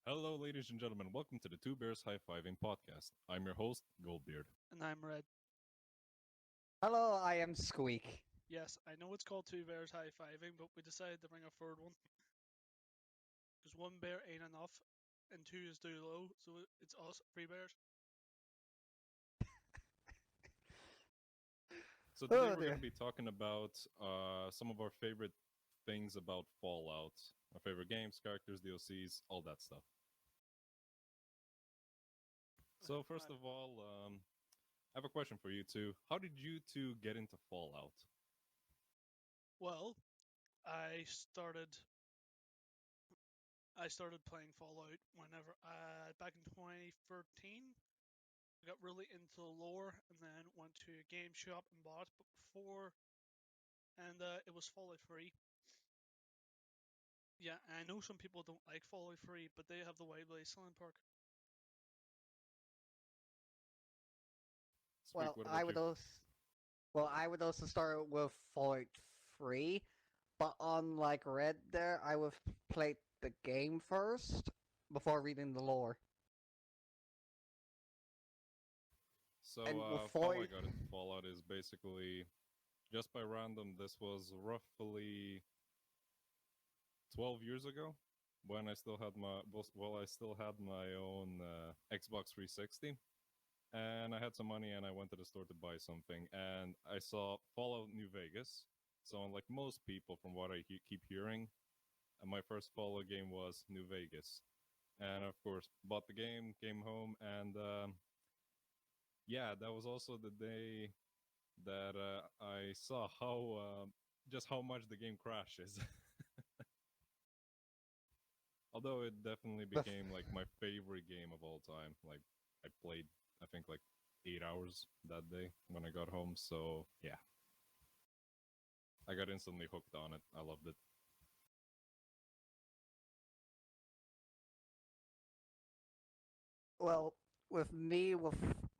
Hello, ladies and gentlemen. Welcome to the Two Bears High Fiving podcast. I'm your host, Goldbeard. And I'm Red. Hello, I am Squeak. Yes, I know it's called Two Bears High Fiving, but we decided to bring a third one. Because one bear ain't enough, and two is too low, so it's us, three bears. So today Oh, we're dear. going to be talking about some of our favorite things about Fallout. Our favorite games, characters, DLCs, all that stuff. So first of all, I have a question for you two. How did you two get into Fallout? Well, I started playing Fallout whenever back in 2013. I got really into the lore and then went to a game shop and bought it before, and it was Fallout 3. Yeah, I know some people don't like Fallout 3, but they have the Wild Wasteland perk. Squeak, what about you? I would also start with Fallout 3, but unlike Red there, I would play the game first before reading the lore. So and how before- I got into Fallout is basically just by random. This was roughly 12 years ago when I still had my own Xbox 360, and I had some money and I went to the store to buy something, and I saw Fallout New Vegas. So unlike most people, from what I keep hearing, my first Fallout game was New Vegas, and of course bought the game, came home, and yeah, that was also the day that I saw how just how much the game crashes. Although it definitely became like my favorite game of all time. Like I played, I think like 8 hours that day when I got home. So yeah, I got instantly hooked on it. I loved it. Well, with me, with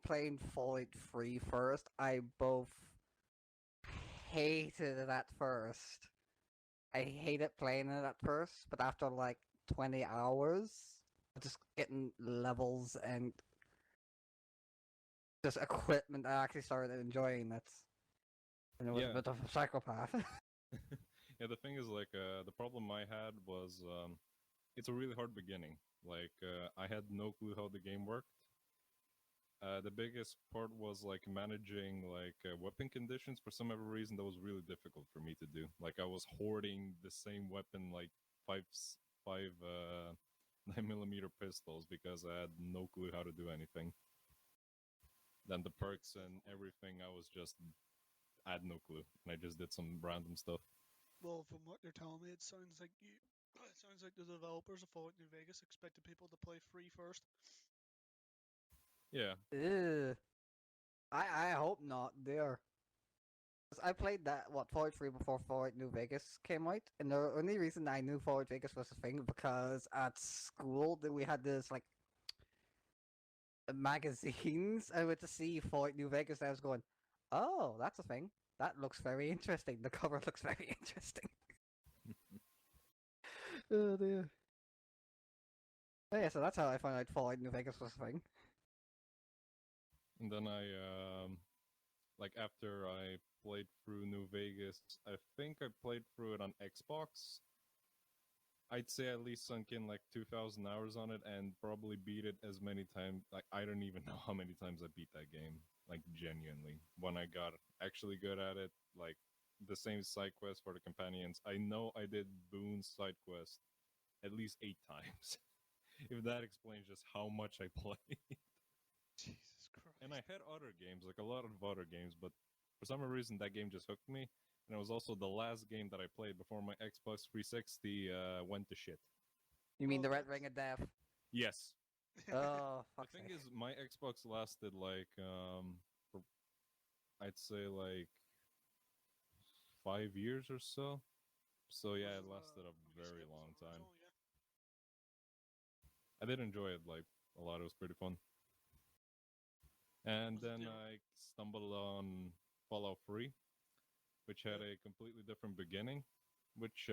playing Fallout 3 first, I both hated it at first. I hated playing it at first, but after like 20 hours, just getting levels and just equipment, I actually started enjoying it. And it was Yeah. a bit of a psychopath. Yeah, the thing is like the problem I had was it's a really hard beginning. Like I had no clue how the game worked. The biggest part was like managing like weapon conditions. For some other reason, that was really difficult for me to do. Like I was hoarding the same weapon, like five 9mm pistols, because I had no clue how to do anything. Then the perks and everything, I had no clue, and I just did some random stuff. Well, from what you're telling me, it sounds like it sounds like the developers of Fallout New Vegas expected people to play free first. Yeah, Ew. I hope not. There. I played that Fallout 3 before Fallout New Vegas came out, and the only reason I knew Fallout Vegas was a thing because at school we had this like magazines. I went to see Fallout New Vegas. And I was going, "Oh, that's a thing. That looks very interesting. The cover looks very interesting." Oh dear. Oh, yeah, so that's how I found out Fallout New Vegas was a thing. and then I like after I played through New Vegas, I think I played through it on Xbox. I'd say at least sunk in like 2,000 hours on it and probably beat it as many times. Like I don't even know how many times I beat that game. Like genuinely, when I got actually good at it, like the same side quest for the companions. I know I did Boone's side quest at least 8 times. If that explains just how much I played. Jesus Christ. And I had other games, like a lot of other games, but for some reason that game just hooked me. And it was also the last game that I played before my Xbox 360 went to shit. You mean Well, the Red that's- Ring of Death? Yes. Oh, The fuck's thing sake. is, my Xbox lasted like, for, I'd say like 5 years or so. So yeah, it lasted a very skip long some time. original, yeah. I did enjoy it like a lot. It was pretty fun. And Was it then the- I stumbled on Fallout 3, which had Yeah. a completely different beginning, which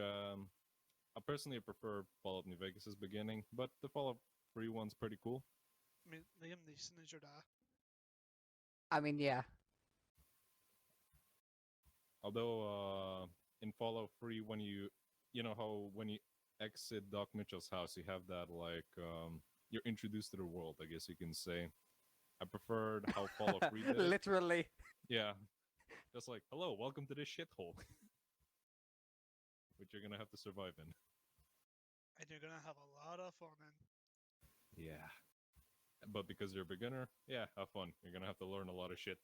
I personally prefer Fallout New Vegas' beginning, but the Fallout 3 one's pretty cool. I mean, Liam Neeson is your dad. I mean, yeah. Although in Fallout 3, when you know how when you exit Doc Mitchell's house, you have that like you're introduced to the world, I guess you can say. I preferred how Fallout 3 did it. Literally. Yeah, just like hello, welcome to this shithole, which you're gonna have to survive in. And you're gonna have a lot of fun in. Yeah, but because you're a beginner, yeah, have fun. You're gonna have to learn a lot of shit.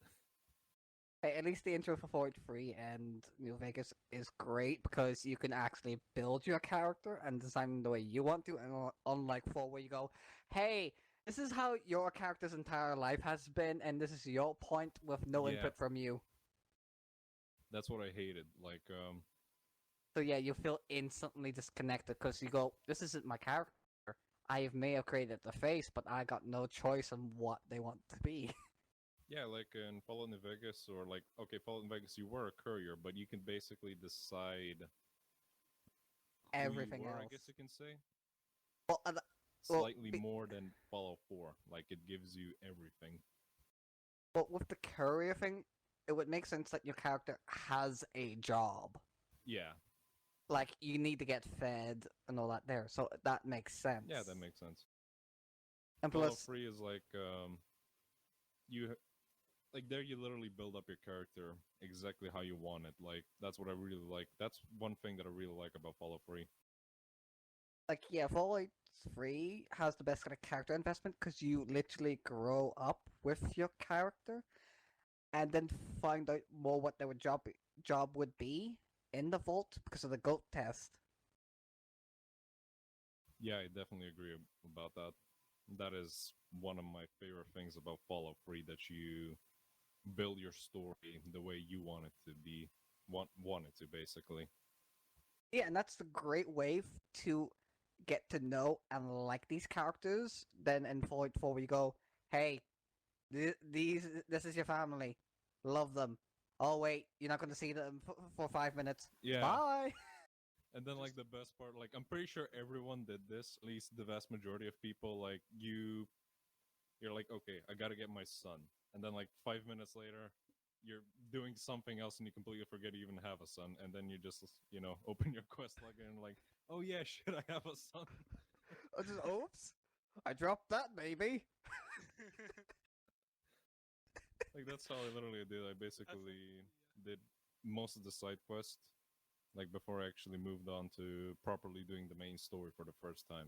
Hey, at least the intro for Fallout 3 and New Vegas is great because you can actually build your character and design them the way you want to, and unlike 4 where you go, hey, this is how your character's entire life has been, and this is your point with no Yeah. input from you. That's what I hated. Like, So yeah, you feel instantly disconnected because you go, this isn't my character. I may have created the face, but I got no choice on what they want to be. yeah, like in Fallout New Vegas, or like, okay, Fallout New Vegas, you were a courier, but you can basically decide who you Everything were, else. I guess you can say. Well, well, Slightly more than Fallout 4. Like, it gives you everything. but with the courier thing, it would make sense that your character has a job. Yeah, Like, you need to get fed and all that there, so that makes sense. yeah, that makes sense. And Fallout plus, 3 is like, like there you literally build up your character exactly how you want it. Like, that's what I really like. That's one thing that I really like about Fallout 3. like, yeah, Fallout 3 has the best kind of character investment because you literally grow up with your character and then find out more what their job would be in the vault because of the GOAT test. Yeah, I definitely agree about that. That is one of my favorite things about Fallout 3, that you build your story the way you want it to be, want it to, basically. Yeah, and that's the great way to get to know and like these characters. Then in Fallout 4, we go, hey, this is your family. Love them. Oh, wait, you're not going to see them for 5 minutes. Yeah. Bye! And then, like, the best part, like, I'm pretty sure everyone did this, at least the vast majority of people, like, you're like, okay, I gotta get my son. And then, like, 5 minutes later, you're doing something else and you completely forget you even have a son. And then you just, open your quest log and like, oh yeah, shit, I have a son. Oops! I dropped that baby! Like, that's how I literally did. I basically did most of the side quest, like, before I actually moved on to properly doing the main story for the first time.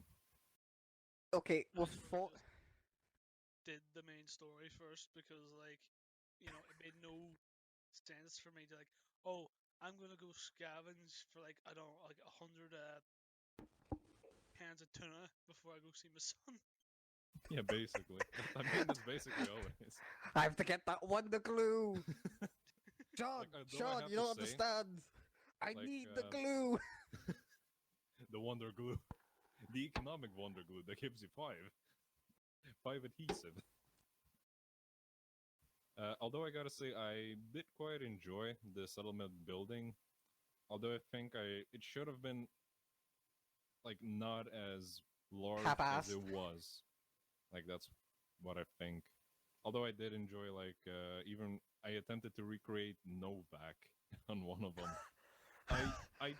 Okay, I with sort of Fallout... just did the main story first because, like, it made no sense for me to, like, oh, I'm gonna go scavenge for, like, I don't know, like 100 cans of tuna before I go see my son. Yeah, basically. I mean, that's basically all it is. I have to get that Wonder Glue! Sean, Like, though I Sean, have you to don't say, understand! I like, need the glue! the Wonder Glue. The economic Wonder Glue that gives you 5. 5 adhesive. Although I gotta say, I did quite enjoy the settlement building. Although I think it should have been, like, not as large as Half-assed. it was. Like, that's what I think. Although I did enjoy, like, even I attempted to recreate Novak on one of them. I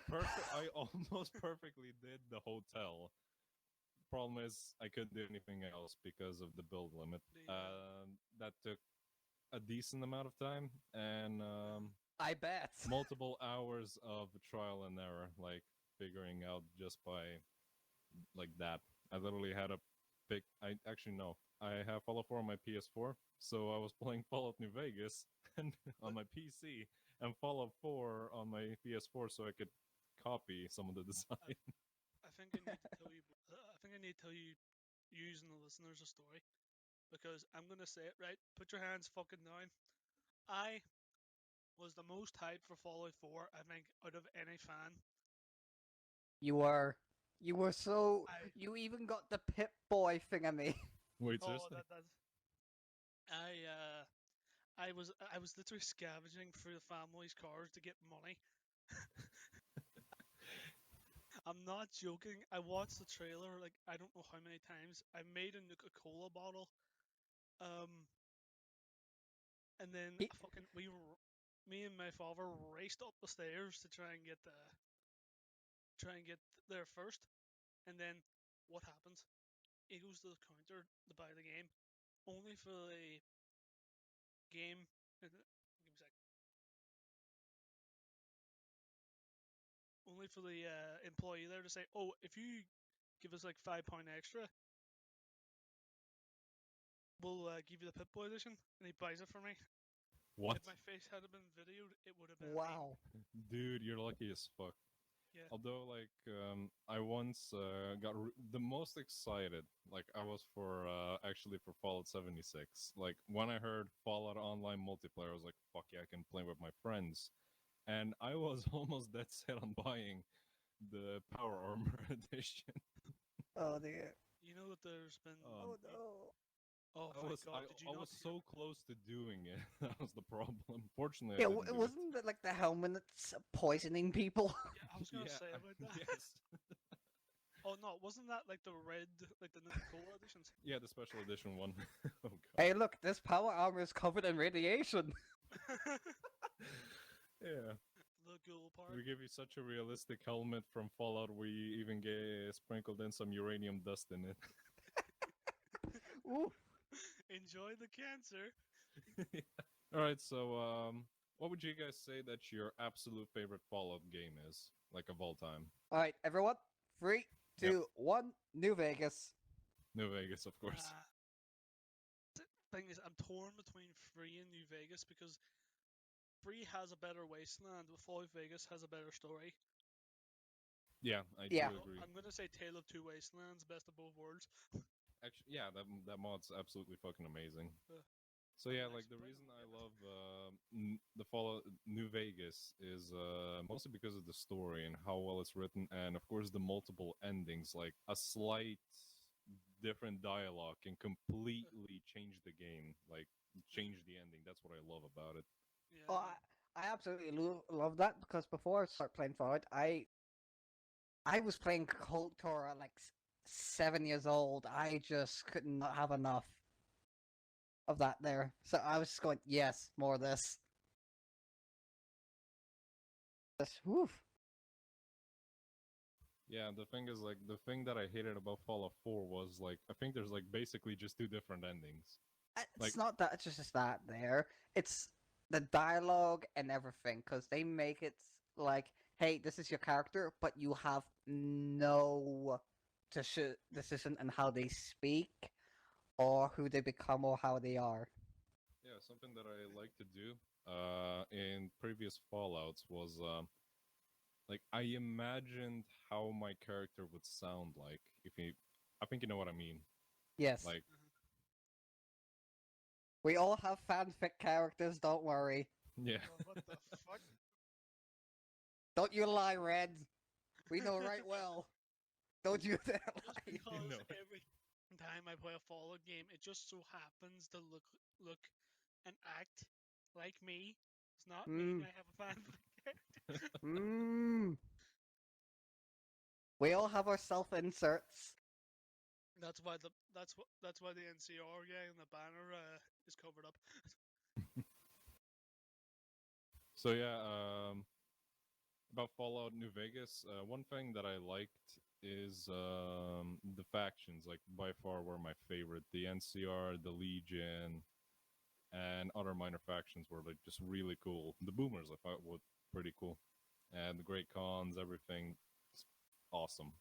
almost perfectly did the hotel. Problem is, I couldn't do anything else because of the build limit. That took a decent amount of time, and I bet. multiple hours of trial and error, like figuring out just by like that. I literally had a pick. I actually no. I have Fallout 4 on my PS4, so I was playing Fallout New Vegas and on my PC, and Fallout 4 on my PS4, so I could copy some of the design. I think I need to tell you. I think I need to tell you, using the listeners, a story, because I'm gonna say it right. Put your hands fucking down. I was the most hyped for Fallout 4, I think, out of any fan. You were so. I You even got the Pip Boy thingamy. Wait, oh seriously? that's I was literally scavenging through the family's cars to get money. I'm not joking. I watched the trailer like I don't know how many times. I made a Nuka-Cola bottle, um, and then Ye- me and my father raced up the stairs to try and get there first. And then what happens? He goes to the counter to buy the game, only for the game. Give me a sec. Only for the employee there to say, "Oh, if you give us like £5 extra, we'll give you the Pip-Boy edition." And he buys it for me. What? If my face had been videoed, it would have been me. Wow. Dude, you're lucky as fuck. Yeah. Although, like, I once got the most excited, like, I was for actually for Fallout 76. Like, when I heard Fallout Online multiplayer, I was like, fuck yeah, I can play with my friends. And I was almost dead set on buying the Power Armor edition. Oh dear. You know that there's been. Oh no. Oh I my was, god! Did you I not was hear- so close to doing it. That was the problem. Fortunately, Yeah, I didn't do it. wasn't it like the helmet that's poisoning people? Yeah, I was gonna Yeah, say about that. yes. Oh no, wasn't that like the red, like the Nuka-Cola editions? Yeah, the special edition one. Oh god. Hey, look, this power armor is covered in radiation. Yeah. The ghoul part. We give you such a realistic helmet from Fallout. We even sprinkled in some uranium dust in it. Ooh. Enjoy the cancer. All right, so what would you guys say that your absolute favorite Fallout game is, like of all time? All right, everyone. 3, 2, 1. New Vegas. New Vegas, of course. The thing is, I'm torn between Free and New Vegas because Free has a better wasteland, but Fallout Vegas has a better story. Yeah, I Yeah. do agree. I'm gonna say Tale of Two Wastelands, best of both worlds. Actually, yeah, that mod's absolutely fucking amazing. Yeah. So yeah, Nice like the play reason on I it. love the Fallout New Vegas is mostly because of the story and how well it's written, and of course the multiple endings. Like a slight different dialogue can completely change the game, like change the ending. That's what I love about it. Yeah. Oh, I absolutely love that because before I start playing Fallout, I was playing Cold Tour at like 7 years old. I just could not have enough of that there. So I was just going, yes, more of this. Woof. Yeah, the thing is, like, the thing that I hated about Fallout 4 was, like, I think there's, like, basically just two different endings. It's Like- not that, it's just that there. It's the dialogue and everything because they make it like, hey, this is your character, but you have no decision in how they speak or who they become or how they are. Yeah, something that I like to do in previous Fallouts was, like, I imagined how my character would sound like if he. I think you know what I mean. Yes. Like, We all have fanfic characters, don't worry. yeah. Oh, what the fuck? Don't you lie, Red. We know right well. Don't you dare Just lie. because No. every time I play a Fallout game, it just so happens to look and act like me. It's not meaning Mm. I have a fanfic. Mmm. We all have our self-inserts. That's why the NCR guy in the banner is covered up. So yeah, about Fallout New Vegas, one thing that I liked is the factions. Like by far were my favorite. The NCR, the Legion, and other minor factions were like just really cool. The Boomers I thought were pretty cool, and the Great Khans, everything, awesome.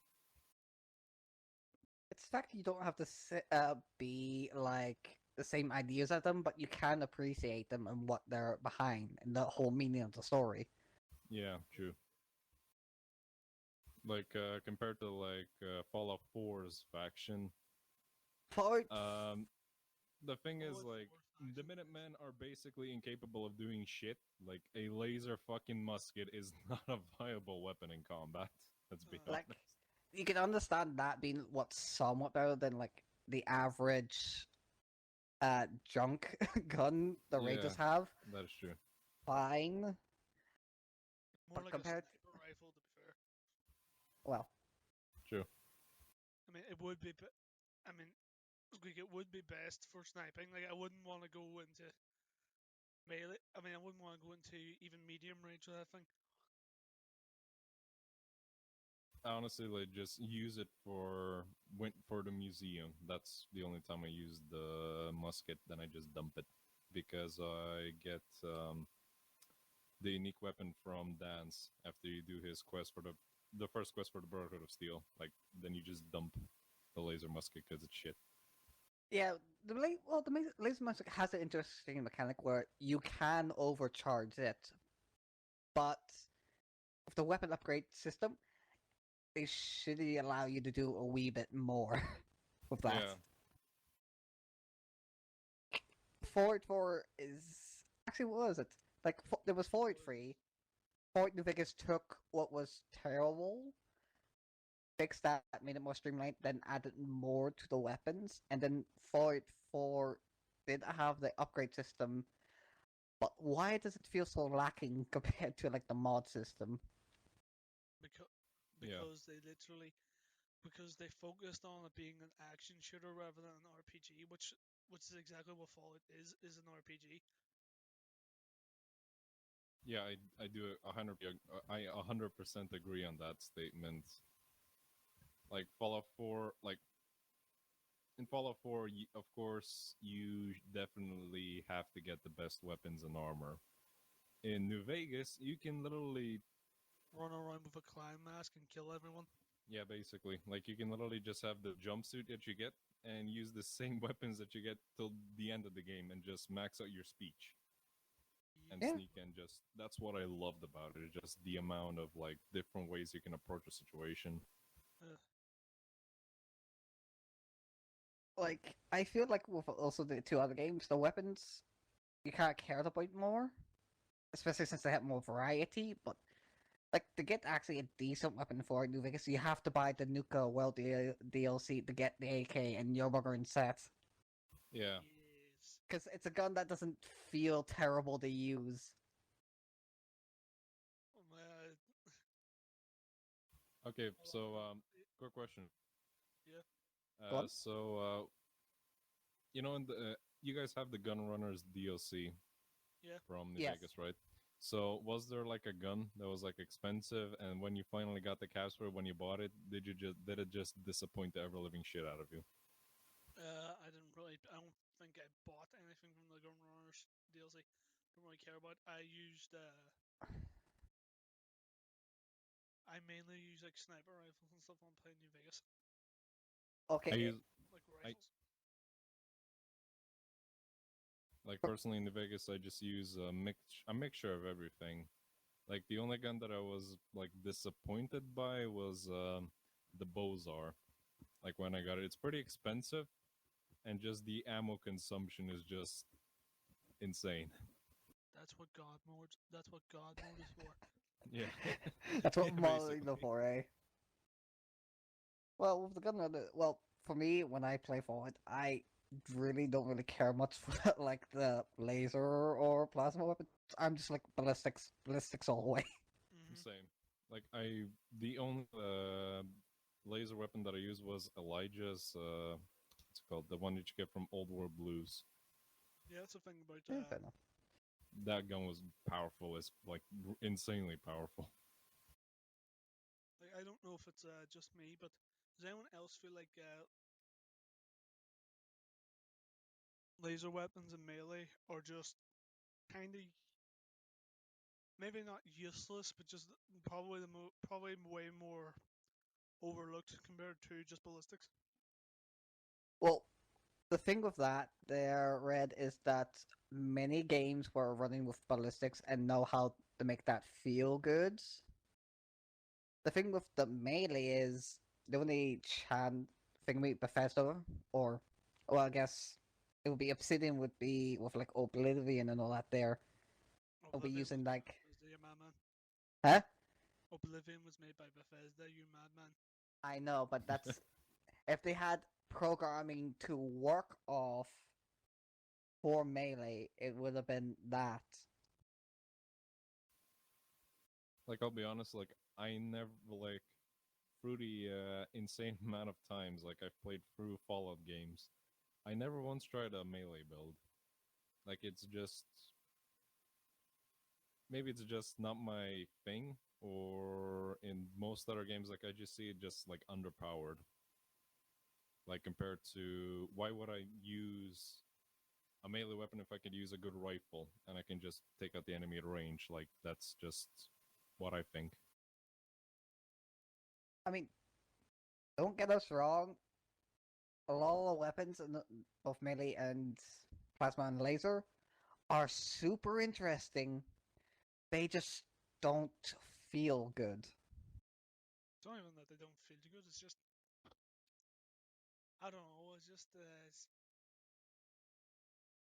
It's the fact that you don't have to be like the same ideas as them, but you can appreciate them and what they're behind and the whole meaning of the story. Yeah, true. Like compared to like Fallout 4's faction, Fallout the thing is Fallout like 4 the faction. Minutemen are basically incapable of doing shit. Like a laser fucking musket is not a viable weapon in combat. Let's be Like- honest. you can understand that being what's somewhat better than like the average junk gun the Raiders have. That is true. More Fine. But like compared- a sniper rifle, to be fair. Well, True. I mean, it would be. I mean, like, it would be best for sniping. Like, I wouldn't want to go into melee. I mean, I wouldn't want to go into even medium range with that thing. I honestly like just use it for went for the museum. That's the only time I use the musket. Then I just dump it because I get the unique weapon from Dance after you do his quest for the first quest for the Brotherhood of Steel. Like then you just dump the laser musket because it's shit. yeah, the laser musket has an interesting mechanic where you can overcharge it, but with the weapon upgrade system, they should allow you to do a wee bit more with that. Yeah. Forward 4 is actually what was it? Like there was Forward 3. Forward New Vegas took what was terrible, fixed that, made it more streamlined, then added more to the weapons, and then Forward 4 did have the upgrade system. But why does it feel so lacking compared to like the mod system? Because Yeah. because they focused on it being an action shooter rather than an RPG, which is exactly what Fallout is an RPG. Yeah, I do 100% agree on that statement. Like Fallout 4, like in Fallout 4, of course, you definitely have to get the best weapons and armor. In New Vegas, you can literally, Run around with a clown mask and kill everyone. yeah, basically, like you can literally just have the jumpsuit that you get and use the same weapons that you get till the end of the game and just max out your speech and Yeah. sneak and just that's what I loved about it. Just the amount of like different ways you can approach a situation. Like I feel like with also the two other games, the weapons you kind of cared about more, especially since they have more variety. But like to get actually a decent weapon for New Vegas, you have to buy the Nuka World DLC to get the AK and Nürburgring set. Yeah. Yes. Because it's a gun that doesn't feel terrible to use. Okay, so quick question. Yeah. Go on. So you know, in the you guys have the Gun Runners DLC Yeah. from New Yes. Vegas, right? So was there like a gun that was like expensive, and when you finally got the caps for it, when you bought it, did it just disappoint the ever living shit out of you? I didn't really. I don't think I bought anything from the Gun Runners DLC. Don't really care about. I mainly use like sniper rifles and stuff when playing New Vegas, Okay. I use like I- rifles. like personally in New Vegas, I just use a mixture of everything. Like the only gun that I was like disappointed by was the Bozar. Like when I got it, it's pretty expensive, and just the ammo consumption is just insane. That's what God mode. That's what God mode is for. Yeah. That's what Yeah, modeling the basically. for, eh? Well, with the gun runner, well, for me, when I play Forward, I really don't really care much for like the laser or plasma weapons. I'm just like ballistics all the way. Mm-hmm. Same. Like the only laser weapon that I used was Elijah's. What's it called? The one that you get from Old World Blues. Yeah, that's the thing about. Yeah, fair enough. That gun was powerful. It's like insanely powerful. Like, I don't know if it's just me, but does anyone else feel like laser weapons and melee are just kind of maybe not useless, but just probably probably way more overlooked compared to just ballistics? Well, the thing with that there, Red, is that many games were running with ballistics and know how to make that feel good. The thing with the melee is the only thing with Bethesda, or well, I guess it would be Obsidian would be with like Oblivion and all that. There, it'll be Oblivion using was made like, by Bethesda, you madman. huh? Oblivion was made by Bethesda, you madman. I know, but that's if they had programming to work off for melee, it would have been that. Like I'll be honest, like I never like through the insane amount of times like I've played through Fallout games, I never once tried a melee build. Like it's just maybe it's just not my thing, or in most other games, like I just see it just like underpowered. Like compared to why would I use a melee weapon if I could use a good rifle and I can just take out the enemy at range? Like that's just what I think. I mean, don't get us wrong. A lot of the weapons in both melee and plasma and laser are super interesting. They just don't feel good. It's not even that they don't feel good. It's just I don't know. It's just I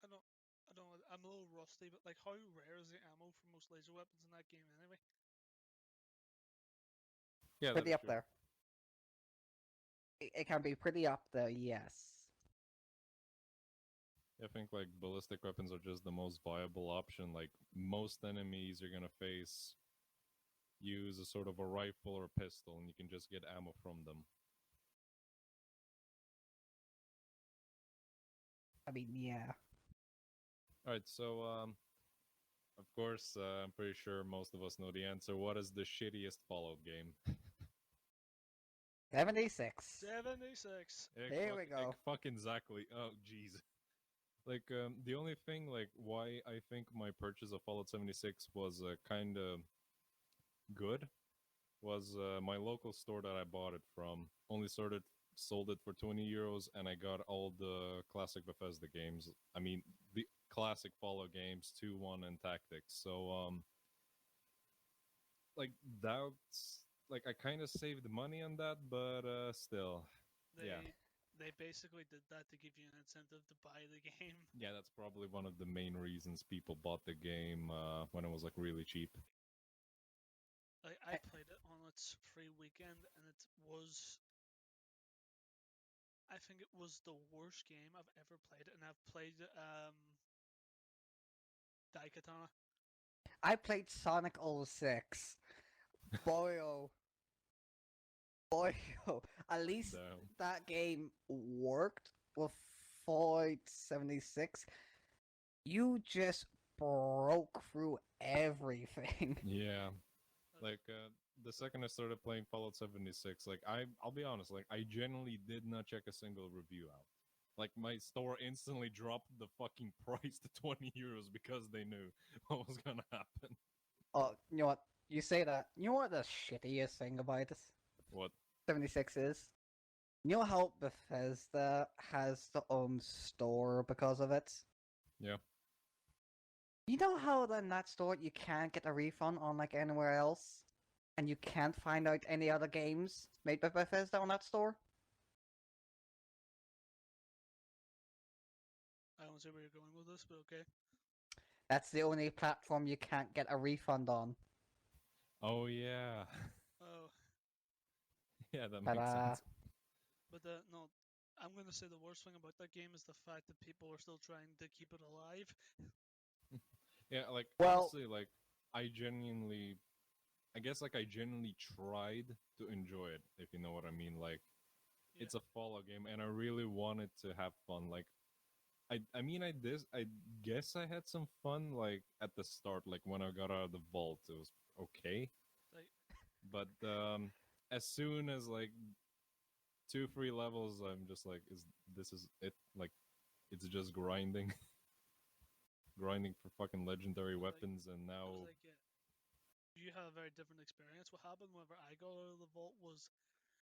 don't. I don't know. I'm a little rusty, but like, how rare is the ammo for most laser weapons in that game anyway? Yeah, Pretty that's up true. there. It can be pretty up there, yes. I think like ballistic weapons are just the most viable option. Like most enemies you're gonna face use a sort of a rifle or a pistol, and you can just get ammo from them. I mean, yeah. All right, so of course, I'm pretty sure most of us know the answer. What is the shittiest Fallout game? 76. 76. Here we go. Fuck exactly. Oh, jeez. Like, the only thing, like, why I think my purchase of Fallout 76 was kind of good was my local store that I bought it from only sold it for 20 euros, and I got all the classic Bethesda games. I mean, the classic Fallout games, 2, 1, and Tactics. So, like, that's like I kind of saved money on that, but still, They yeah. they basically did that to give you an incentive to buy the game. Yeah, that's probably one of the main reasons people bought the game when it was like really cheap. Like I played it on its free weekend, and it was. I think it was the worst game I've ever played, and I've played Daikatana. I played Sonic 06. Boy, oh. Boy, oh. At least Damn. that game worked with Fallout 76. You just broke through everything. Yeah, like the second I started playing Fallout 76, like I'll be honest, like I genuinely did not check a single review out. Like my store instantly dropped the fucking price to 20 euros because they knew what was gonna happen. Oh, you know what? You say that. You know what the shittiest thing about this What? 76 is? You know how Bethesda has their own store because of it? Yeah. You know how in that store you can't get a refund on like anywhere else? And you can't find out any other games made by Bethesda on that store? I don't see where you're going with this, but okay. That's the only platform you can't get a refund on. Oh yeah. Oh, Yeah, that makes Ta-da. sense. but no, I'm gonna say the worst thing about that game is the fact that people are still trying to keep it alive. Yeah, like Well- honestly, like I genuinely, I guess like I genuinely tried to enjoy it, if you know what I mean. Like it's a Fallout game, and I really wanted to have fun. Like I mean, I guess I had some fun like at the start, like when I got out of the vault, it was okay. Like, But as soon as like 2 3 levels, I'm just like, this is it? Like it's just grinding, grinding for fucking legendary Like, weapons, and it now was like you had a very different experience. What happened whenever I got out of the vault was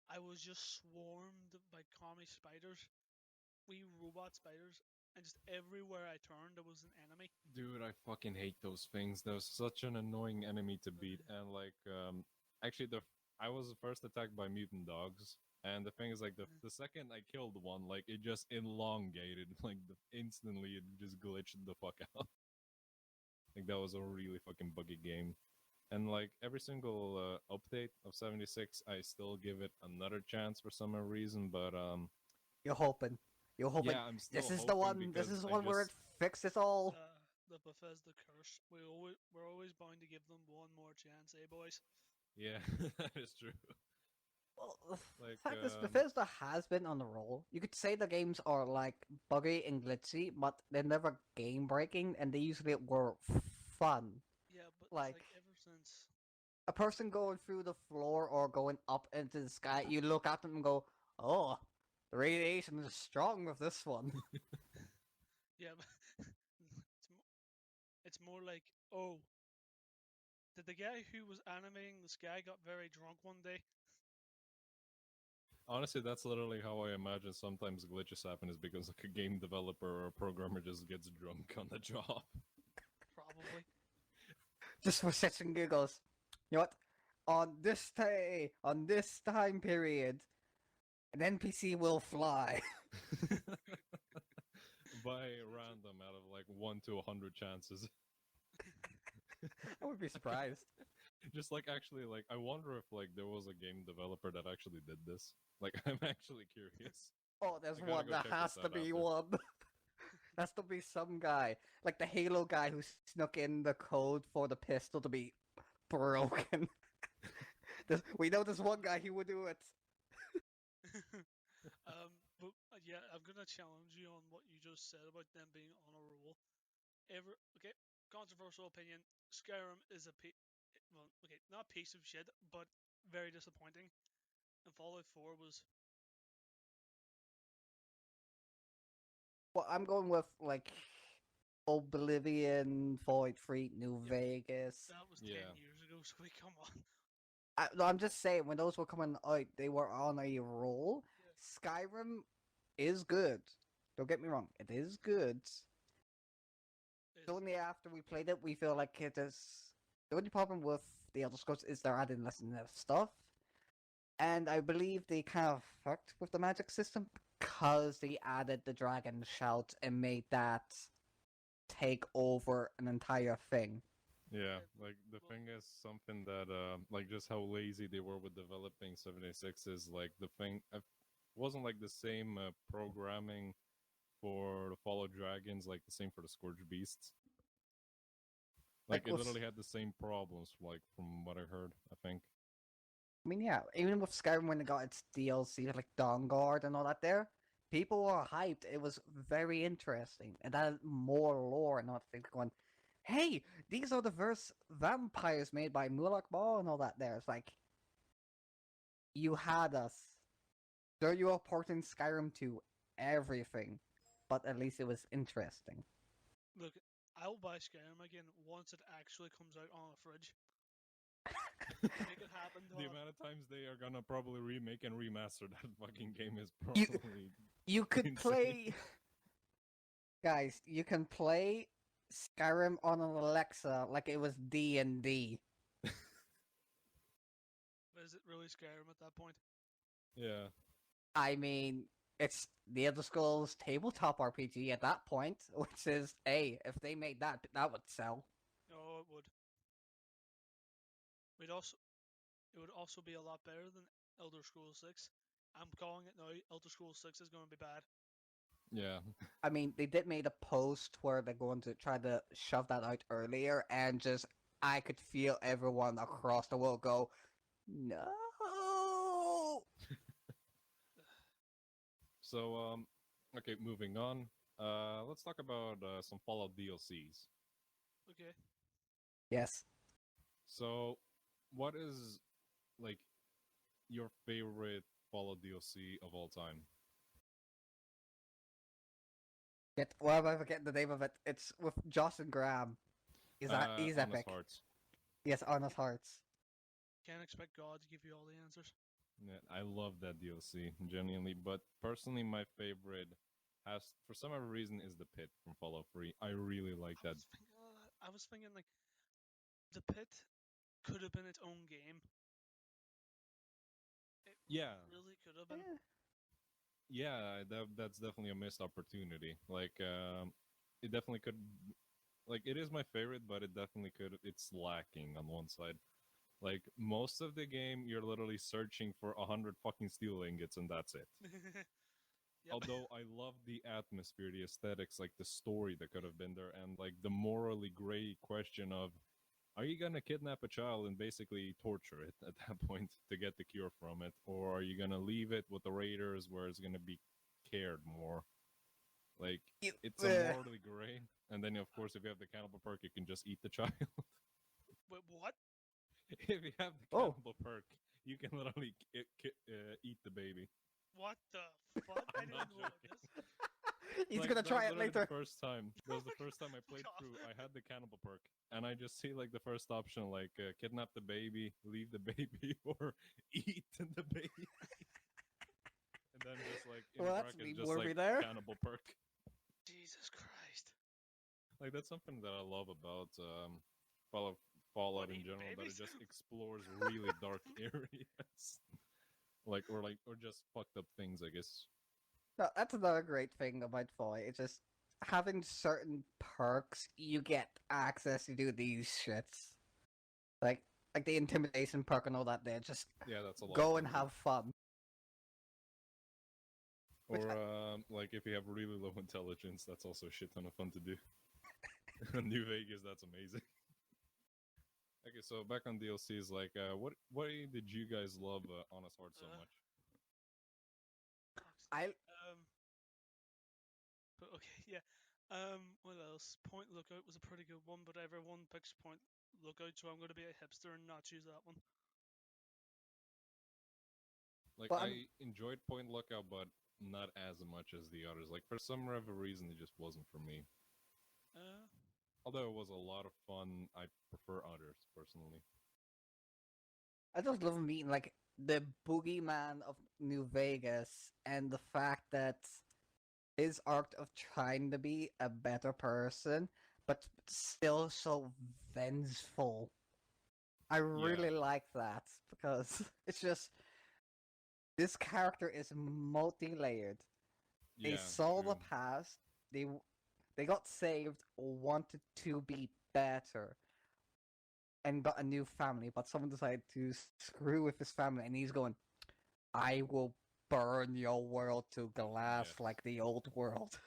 I was just swarmed by commie spiders, wee robot spiders, and just everywhere I turned there was an enemy. dude, I fucking hate those things. They're such an annoying enemy to beat. And like, actually, I was first attacked by mutant dogs, and the thing is, like, the second I killed one, like, it just elongated, like, instantly, it just glitched the fuck out. Like, that was a really fucking buggy game. And like every single update of 76, I still give it another chance for some reason. But You're hoping. You're hoping. yeah, I'm still This is the hoping one. This because is the I one where it just fixes all. The Bethesda curse. We're always bound to give them one more chance, eh, boys? yeah, that is true. Well, the Like, fact is, Bethesda has been on the roll. You could say the games are like buggy and glitchy, but they're never game breaking, and they usually were fun. Yeah, but Like it's like ever since. a person going through the floor or going up into the sky, you look at them and go, "Oh, the radiation is strong with this one." Yeah, but it's more like, oh, did the guy who was animating this guy got very drunk one day? honestly, that's literally how I imagine sometimes glitches happen is because like a game developer or a programmer just gets drunk on the job. Probably. Just for shits and giggles. You know what? On this day, on this time period, an NPC will fly. By random out of like 1 to 100 chances. I would be surprised. Just like actually like I wonder if like there was a game developer that actually did this. Like I'm actually curious. Oh, there's I gotta one. go There check has this to out be after. one. Has to be some guy, like the Halo guy who snuck in the code for the pistol to be broken. We know this one guy, he would do it. But yeah, I'm gonna challenge you on what you just said about them being on a roll. Okay, controversial opinion. Skyrim is well, okay, not a piece of shit, but very disappointing. And Fallout 4 was Well, I'm going with like Oblivion, Void Free, New Yep. Vegas. that was Yeah. 10 years ago. So we come on. No, I'm just saying when those were coming out, they were on a roll. Yeah. Skyrim is good. Don't get me wrong, it is good. It's Only after we played it, we feel like it is. The only problem with the Elder Scrolls is they're adding less and less stuff, and I believe they kind of fucked with the magic system because they added the dragon shout and made that take over an entire thing. Yeah, Yeah, like the well- thing is something that like just how lazy they were with developing 76 is like the thing wasn't like the same programming for the Fall of Dragons like the same for the Scourge Beasts. Like it with- literally had the same problems like from what I heard, I think. I mean, yeah, even with Skyrim when it got its DLC like Dawnguard and all that, there, people were hyped. It was very interesting, and that more lore and all that thing going. Hey, these are the first vampires made by Mulak Ball and all that. There, it's like you had us. There, you are porting Skyrim to everything, but at least it was interesting. Look, I'll buy Skyrim again once it actually comes out on a fridge. Make it happen, The dog. amount of times they are gonna probably remake and remaster that fucking game is You- probably You could Insane. play, guys. You can play Skyrim on an Alexa like it was D&D. But is it really Skyrim at that point? yeah. I mean, it's the Elder Scrolls tabletop RPG at that point, which is, hey, if they made that, that would sell. No, it would. It would also be a lot better than Elder Scrolls 6. I'm calling it now. Elder Scrolls 6 is going to be bad. Yeah. I mean, they did make a post where they're going to try to shove that out earlier, and just I could feel everyone across the world go, no. So okay, moving on. Let's talk about some Fallout DLCs. Okay. Yes. So, what is like your favorite Fallout DLC of all time? Well, if I forget the name of it, it's with Joss and Graham. He's Honest epic. Hearts. Yes, Honest Hearts. Can't expect God to give you all the answers. Yeah, I love that DLC genuinely, but personally, my favorite has for some other reason is the Pit from Fallout 3. I really like that. I was thinking like the Pit could have been its own game. It Yeah, really could have been. yeah, that's definitely a missed opportunity. Like, it definitely could. Like, it is my favorite, but it definitely could. It's lacking on one side. Like most of the game, you're literally searching for 100 fucking steel ingots, and that's it. Yep. Although I love the atmosphere, the aesthetics, like the story that could have been there, and like the morally gray question of, are you gonna kidnap a child and basically torture it at that point to get the cure from it, or are you gonna leave it with the raiders where it's gonna be cared more? Like, it's a morally gray. And then, of course, if you have the cannibal perk, you can just eat the child. Wait, what? If you have the Oh. cannibal perk, you can literally eat the baby. What the fuck? I I'm didn't not know about joking. this. He's Like, gonna that try was it literally later. The first time. That was the Oh my first time I played God. through. I had the cannibal perk, and I just see like the first option, like kidnap the baby, leave the baby, or eat the baby. And then just like in Well, that's brackets, me just movie like there. cannibal perk. Jesus Christ. Like that's something that I love about Fallout, Fallout in eating general, that babies? it just explores really dark areas, or just fucked up things, I guess. No, that's another great thing about Foy. It's just having certain perks, you get access to do these shits. Like the intimidation perk and all that. There, just Yeah, that's a lot. go of and fun, too. have fun. Which Or like if you have really low intelligence, that's also a shit ton of fun to do. New Vegas, that's amazing. Okay, so back on DLCs, like what did you guys love Honest Heart so much? Fuck's I But okay, yeah. What else? Point Lookout was a pretty good one, but everyone picks Point Lookout, so I'm going to be a hipster and not choose that one. Like Well, I enjoyed Point Lookout, but not as much as the others. Like for some reason, it just wasn't for me. Uh, Although it was a lot of fun, I prefer others personally. just love meeting like the boogeyman of New Vegas and the fact that his arc of trying to be a better person, but still so vengeful. I really like that because it's just this character is multi-layered. They Yeah, saw the true. past. They got saved, wanted to be better, and got a new family. But someone decided to screw with his family, and he's going, "I will burn your world to glass Yes. like the old world."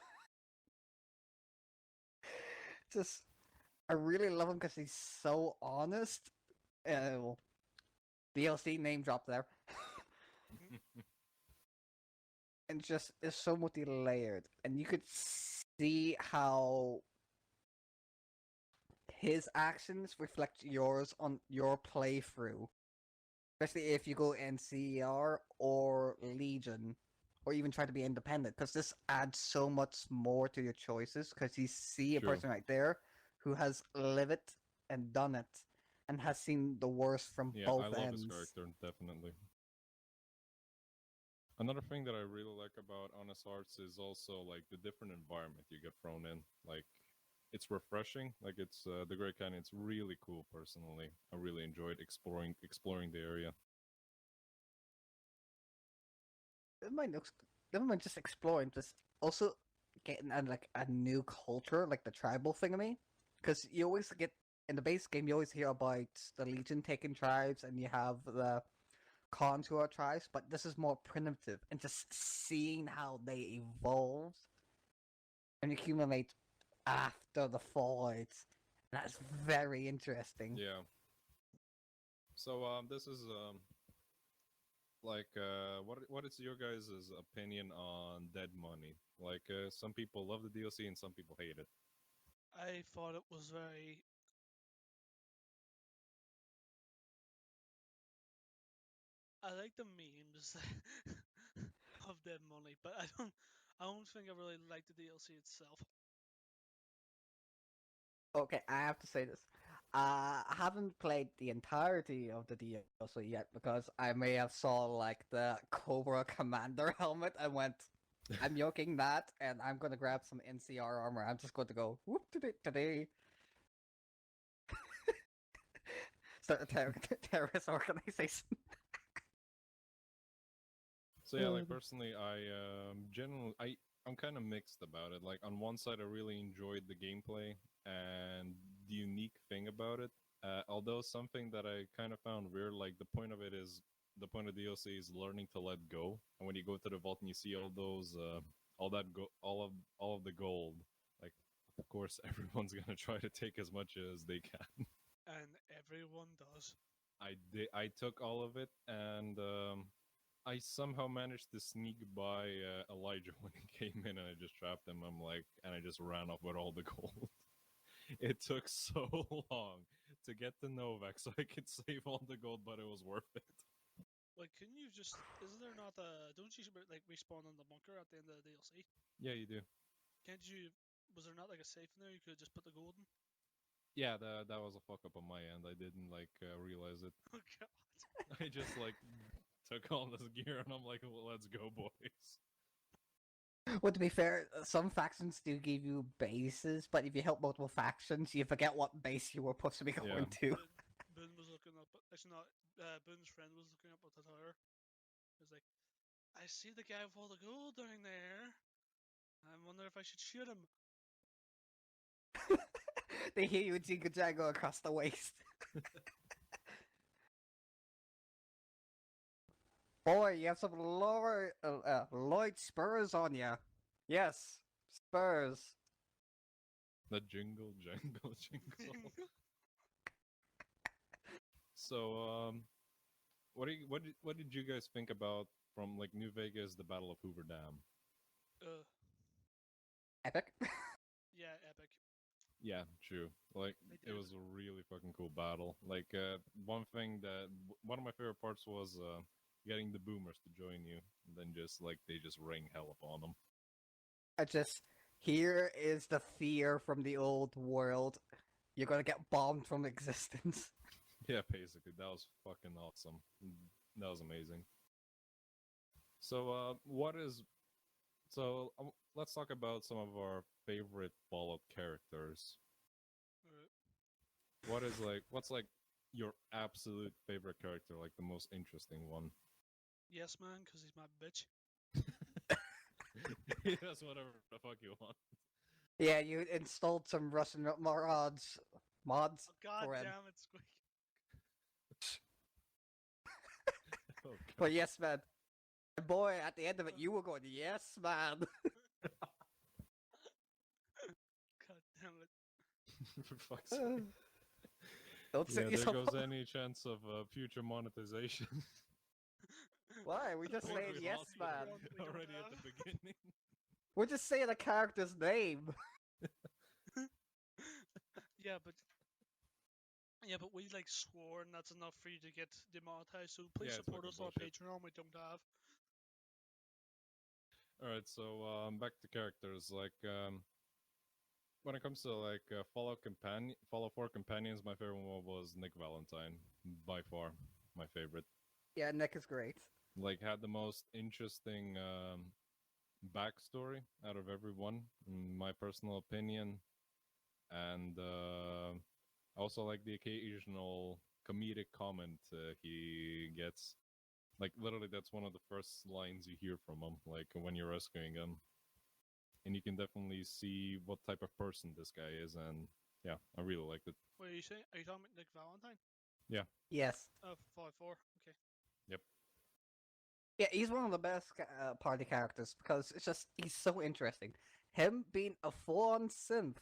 Just, I really love him because he's so honest. Well, DLC name drop there. And just is so multi-layered, and you could see how his actions reflect yours on your playthrough, especially if you go NCR or Legion, or even try to be independent, because this adds so much more to your choices. Because you see a True. person right there who has lived it and done it, and has seen the worst from Yeah, both I love ends. his character, definitely. Another thing that I really like about Honest Hearts is also like the different environment you get thrown in. Like it's refreshing. Like it's the Great Canyon. It's really cool. Personally, I really enjoyed exploring the area. Never mind just exploring, just also getting like a new culture, like the tribal thingamy. Because you always get in the base game, you always hear about the Legion taking tribes, and you have the contour tribes, but this is more primitive, and just seeing how they evolved and accumulate after the fight, that's very interesting. Yeah. So this is like what is your guys' opinion on Dead Money? Like some people love the DLC and some people hate it. I thought it was very. I like the memes of Dead Money, but I don't. I don't think I really like the DLC itself. Okay, I have to say this. I haven't played the entirety of the DLC yet because I may have saw like the Cobra Commander helmet and went, I'm yoking that, and I'm gonna grab some NCR armor. I'm just going to go whoop today. Start a terrorist organization. So yeah, like personally, I generally I'm kind of mixed about it. Like on one side, I really enjoyed the gameplay and the unique thing about it. Although something that I kind of found weird, like the point of it is the point of DLC is learning to let go. And when you go to the vault and you see all those, all of the gold, like of course everyone's gonna try to take as much as they can. and everyone does. I took all of it, and I somehow managed to sneak by Elijah when he came in, and I just trapped him. And I just ran off with all the gold. It took so long to get to Novak so I could save all the gold, but it was worth it. Like, can you just? Is there not a? Don't you like respawn in the bunker at the end of the DLC? Yeah, you do. Can't you? Was there not like a safe in there? You could just put the gold in. Yeah, that was a fuck up on my end. I didn't realize it. Oh god. I just took all this gear, and I'm like, well, let's go, boys. Well, to be fair, some factions do give you bases, but if you help multiple factions, you forget what base you were supposed to be going to. Boone was looking up. Actually, not. Boone's friend was looking up at the tower. He was like, "I see the guy with all the gold down there. I wonder if I should shoot him." They hear you jingle jangle across the waist. Boy, you have some Lloyd Spurs on you. Yes, Spurs. The jingle, jangle, jingle. So, what did you guys think about from New Vegas, the Battle of Hoover Dam? Epic. Yeah, epic. Yeah, true. It was a really fucking cool battle. One of my favorite parts was getting the boomers to join you, and then they just rain hell upon them. Here is the fear from the old world. You're gonna get bombed from existence. Yeah, basically, that was fucking awesome. That was amazing. So, let's talk about some of our favorite Fallout characters. Alright. What's your absolute favorite character, the most interesting one? Yes, man, because he's my bitch. That's whatever the fuck you want. Yeah, you installed some Russian mods. Oh, god for him. damn it, Squeak. Oh, But yes, man. Boy, at the end of it, you were going, yes, man. God damn it. For fuck's sake. Don't Yeah, set there yourself goes up. any chance of future monetization. Why? We just Or saying we yes, lost it man. We don't already at have. the beginning. We're just saying a character's name. Yeah, but we swore, and that's enough for you to get demonetized. So please Yeah, it's support fucking us on bullshit. Patreon. We don't have. Alright, so back to characters. When it comes to Fallout 4 companions, my favorite one was Nick Valentine, by far my favorite. Yeah, Nick is great. Had the most interesting backstory out of everyone, in my personal opinion, and I also like the occasional comedic comment he gets. Literally, that's one of the first lines you hear from him, when you're rescuing him. And you can definitely see what type of person this guy is, and yeah, I really liked it. What are you saying? Are you talking about Nick Valentine? Yes. Oh, 5-4. Okay. Yep. Yeah, he's one of the best party characters because he's so interesting. Him being a full-on synth,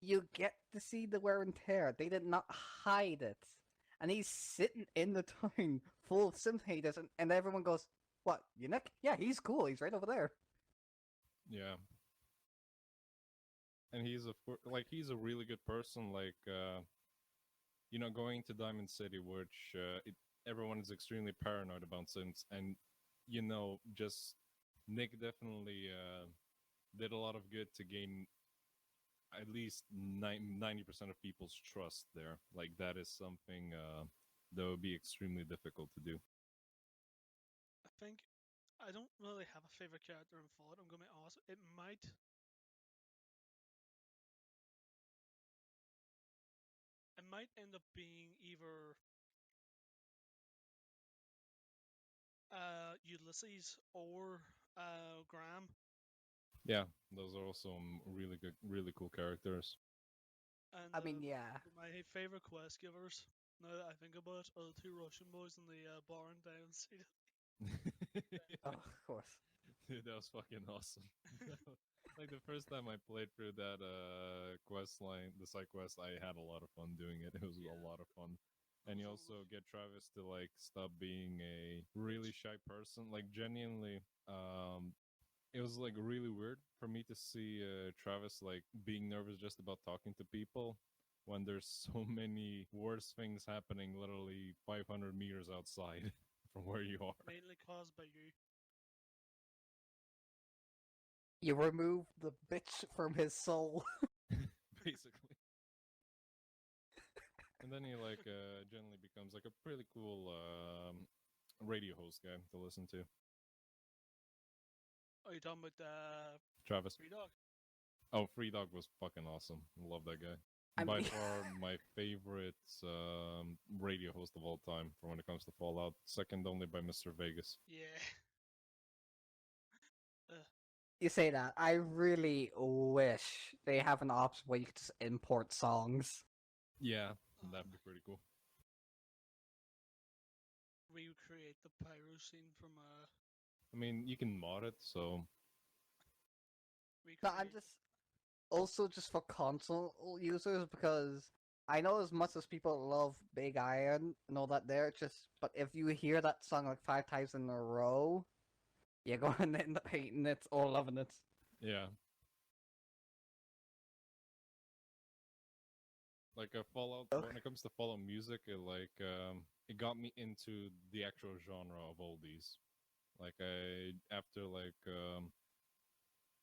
you get to see the wear and tear. They did not hide it. And he's sitting in the town full of synth haters, and everyone goes, "What, you Nick? Yeah, he's cool. He's right over there." Yeah. And he's a really good person. Going to Diamond City, which everyone is extremely paranoid about Sims, and just Nick definitely did a lot of good to gain at least 90% of people's trust there. That is something that would be extremely difficult to do. I think I don't really have a favorite character in Fallout. I'm gonna be honest. It might end up being either Ulysses or Graham. Yeah, those are also really good, really cool characters. And I mean, yeah. my favorite quest givers, now that I think about it, are the two Russian boys in the bar in Diamond City. Oh, of course. Dude, that was fucking awesome. Like the first time I played through that quest line, the side quest, I had a lot of fun doing it. It was Yeah. a lot of fun. And you also get Travis to like stop being a really shy person. Like genuinely, it was like really weird for me to see Travis like being nervous just about talking to people when there's so many worse things happening literally 500 meters outside from where you are. Mainly caused by you. You remove the bitch from his soul. Basically. And then he like generally becomes like a pretty cool radio host guy to listen to. Oh, you talking about Travis. Free Dog? Oh, Free Dog was fucking awesome. Love that guy. I By mean- far my favorite radio host of all time for when it comes to Fallout. Second only by Mr. Vegas. Yeah. You say that. I really wish they have an option where you could just import songs. Yeah, that'd be pretty cool. Recreate the pyro scene from I mean, you can mod it, so No, I'm just also just for console users because I know as much as people love Big Iron and all that there, just but if you hear that song like 5 times in a row, you're going to end up hating it or loving it. yeah. Like a Fallout, when it comes to Fallout music, it got me into the actual genre of oldies. Like after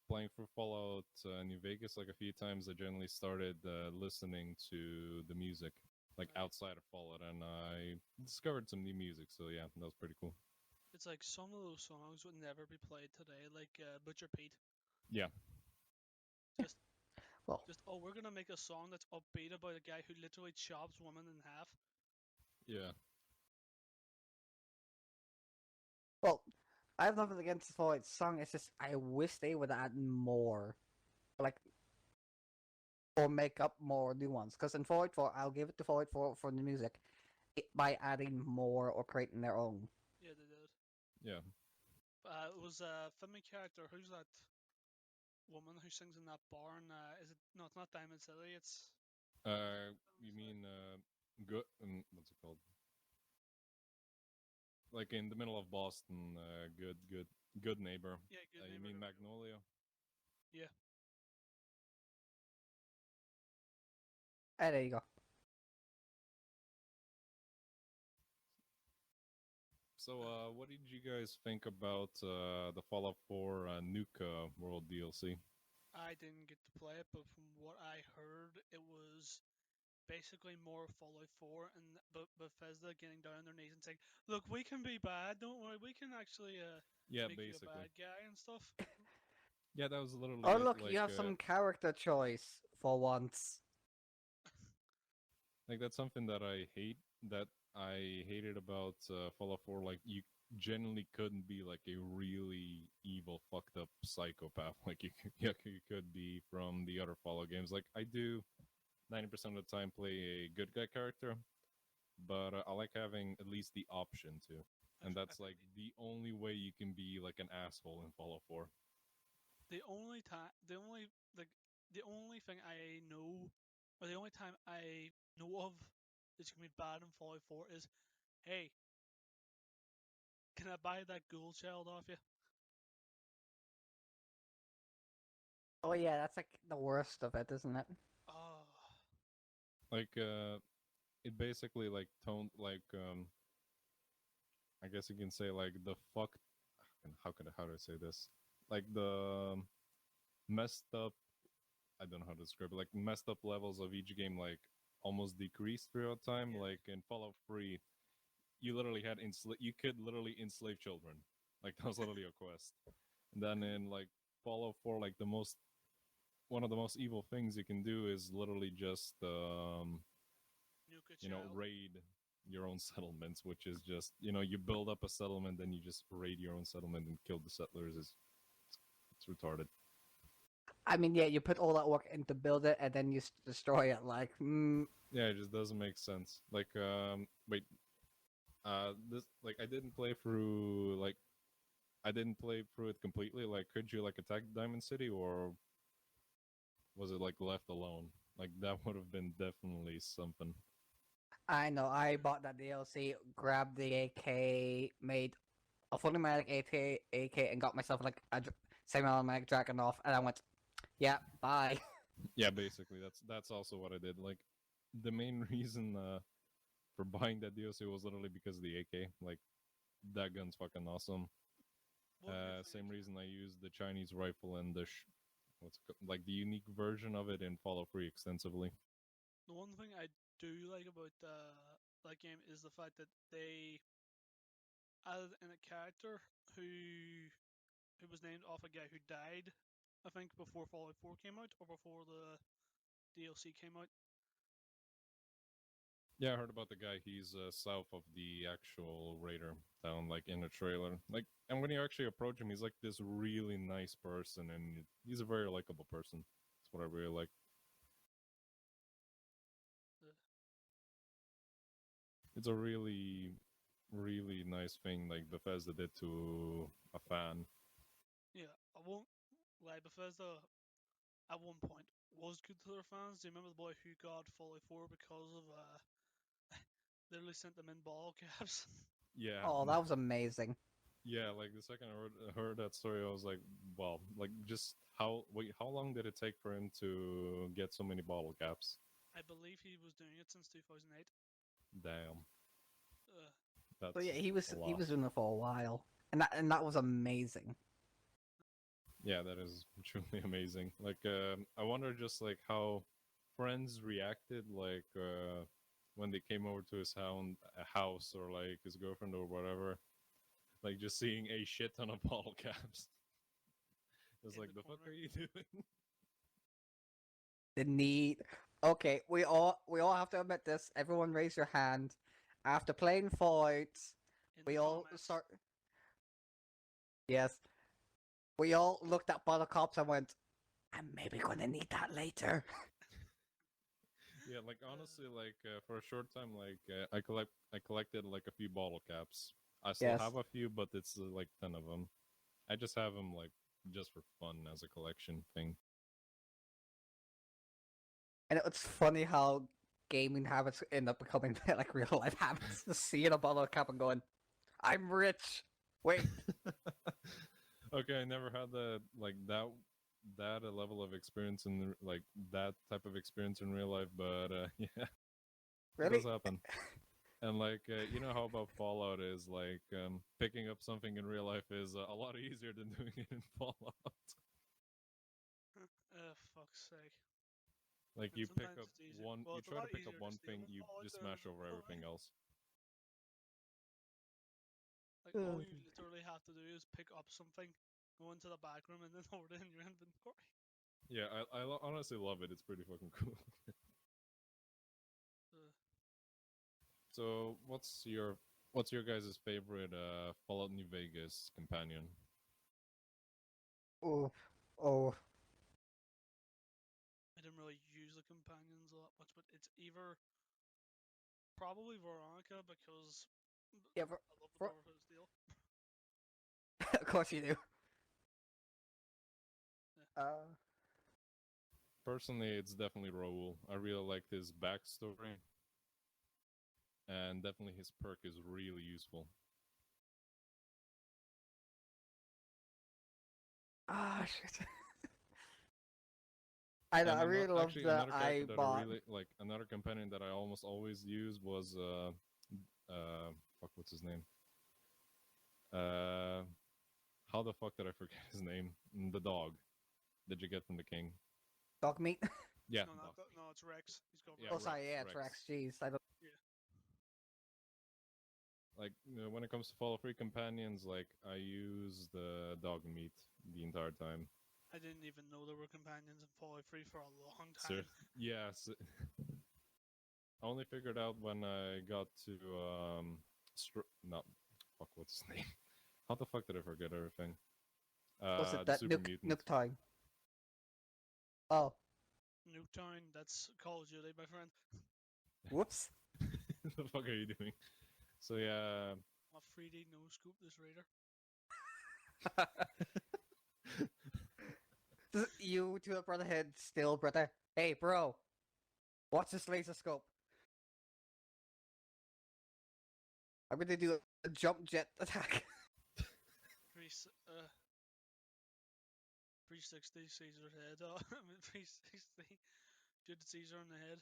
playing for Fallout New Vegas like a few times, I generally started listening to the music like Right. outside of Fallout, and I discovered some new music. So yeah, that was pretty cool. It's like some of those songs would never be played today, like Butcher Pete. Yeah, Well, Just, oh, we're gonna make a song that's upbeat about a guy who literally chops women in half. yeah, well, I have nothing against the Fallout song. It's just I wish they would add more, like, or make up more new ones. Because in Fallout 4, I'll give it to Fallout 4 for the music by adding more or creating their own. Yeah, they did. yeah. It was a family character. Who's that woman who sings in that barn? Is it? No, it's not Diamond City. It's You mean good? What's it called? Like in the middle of Boston, good neighbor. yeah. Good You Neighbor, mean there we go. Magnolia? Yeah. There you go. So, what did you guys think about the Fallout 4 Nuka World DLC? I didn't get to play it, but from what I heard, it was basically more Fallout 4, and but Bethesda getting down on their knees and saying, "Look, we can be bad. Don't worry. We can actually Yeah, make you a basically. bad guy and stuff." Yeah, that was literally Oh it, look, like, you have some character choice for once. like that's something that I hate. That I hated about Fallout 4. Like, you genuinely couldn't be like a really evil, fucked up psychopath like you could be from the other Fallout games. Like, I do 90% of the time play a good guy character, but I like having at least the option to. And that's like the only way you can be like an asshole in Fallout 4. The only time, the only thing I know, or the only time I know of that's gonna be bad in Fallout 4 is, hey, can I buy that ghoul child off you? Oh yeah, that's like the worst of it, isn't it? Oh, Like, it basically like toned like I guess you can say like the fuck. How do I say this? Like the messed up. I don't know how to describe it. Like messed up levels of each game like almost decreased throughout time. Yeah. Like in Fallout 3, you literally had you could literally enslave children. Like that was literally a quest. And then in like Fallout 4, like one of the most evil things you can do is literally just Nuka you know, child. raid your own settlements, which is just, you know, you build up a settlement, then you just raid your own settlement and kill the settlers. It's retarded. I mean, yeah, you put all that work into build it and then you destroy it. Like, Yeah, it just doesn't make sense. Like, wait, this, like, I didn't play through, like, I didn't play through it completely. Like, could you like attack Diamond City, or was it like left alone? Like that would have been definitely something. I know. I bought that DLC, grabbed the AK, made a fully automatic AK, and got myself like a semi-automatic Dragunov, and I went, yeah, bye. Yeah, basically that's also what I did. Like the main reason for buying that DLC was literally because of the AK. Like that gun's fucking awesome. One good thing Same I reason I used the Chinese rifle and the what's it like the unique version of it in Fallout 3 extensively. The one thing I do like about that game is the fact that they added in a character who was named off a guy who died, I think, before Fallout 4 came out or before the DLC came out. Yeah, I heard about the guy. He's south of the actual raider town, like in a trailer. Like, and when you actually approach him, he's like this really nice person, and he's a very likable person. That's what I really like. Uh, It's a really, really nice thing like Bethesda did to a fan. Yeah, I won't lie. Bethesda at one point was good to their fans. Do you remember the boy who got Fallout 4 because of literally sent them in ball caps? Yeah. Oh, that was amazing. Yeah, like the second I heard that story, I was like, wow, like just how long did it take for him to get so many bottle caps? I believe he was doing it since 2008. Damn, Uh, that's So yeah, a he was lot. doing it for a while, and that was amazing. Yeah, that is truly amazing. Like, I wonder just like how friends reacted, like when they came over to his house or like his girlfriend or whatever, like just seeing a shit ton of bottle caps. It's In like, the the fuck corner. are you doing? The need. Okay, we all have to admit this. Everyone, raise your hand. After playing Fallout, In we the all comments. start. Yes, we all looked at bottle cops and went, "I'm maybe gonna need that later." Yeah, like honestly, like for a short time, like I collected like a few bottle caps. I still Yes. have a few, but it's like 10 of them. I just have them like just for fun as a collection thing. And it's funny how gaming habits end up becoming like real life habits. Just seeing a bottle cap and going, "I'm rich." Wait, Okay, I never had that like that a level of experience in like that type of experience in real life, but yeah, it really? does happen. And like you know how about Fallout is like picking up something in real life is a lot easier than doing it in Fallout. Fuck's sake. Like And you pick sometimes up it's easier. one, Well, you it's a try to lot pick up easier to one steal thing, in you Fallout just than smash over everything Fallout. else. Like, all you literally have to do is pick up something, go into the back room, and then hold it in your inventory. Yeah, I honestly love it. It's pretty fucking cool. Uh, So, what's your guys' favorite Fallout New Vegas companion? Oh, oh, I didn't really use the companions a lot much, but it's either probably Veronica because yeah, I love the Brotherhood of Steel. of course you do. Yeah. Personally, it's definitely Raul. I really like his backstory, and definitely his perk is really useful. Shit. I know. And I really love actually the another character that I iBot. really like, another companion that I almost always use was fuck, what's his name? Uh, how the fuck did I forget his name? The dog that you get from the king. Dog meat. Yeah, No, dog. no, it's Rex. He's got Yeah, Oh, Rex. sorry. Yeah, Rex. Rex. Jeez, I don't. Like when it comes to Fallout 3 companions, like I use the dog meat the entire time. I didn't even know there were companions in Fallout 3 for a long Sir, time. yes. I only figured out when I got to not fuck, what's his name? How the fuck did I forget everything? Was it The that super Nuke mutant. Time? Oh, Nuketown, that's Call of Duty, my friend. whoops. The fuck are you doing? So yeah, I'm a 3D no scoop this raider. You to a brotherhead still, brother. Hey, bro. Watch this laser scope. I'm gonna do a jump jet attack. 360 Caesar's head. Oh, I mean 360. Did Caesar in the head.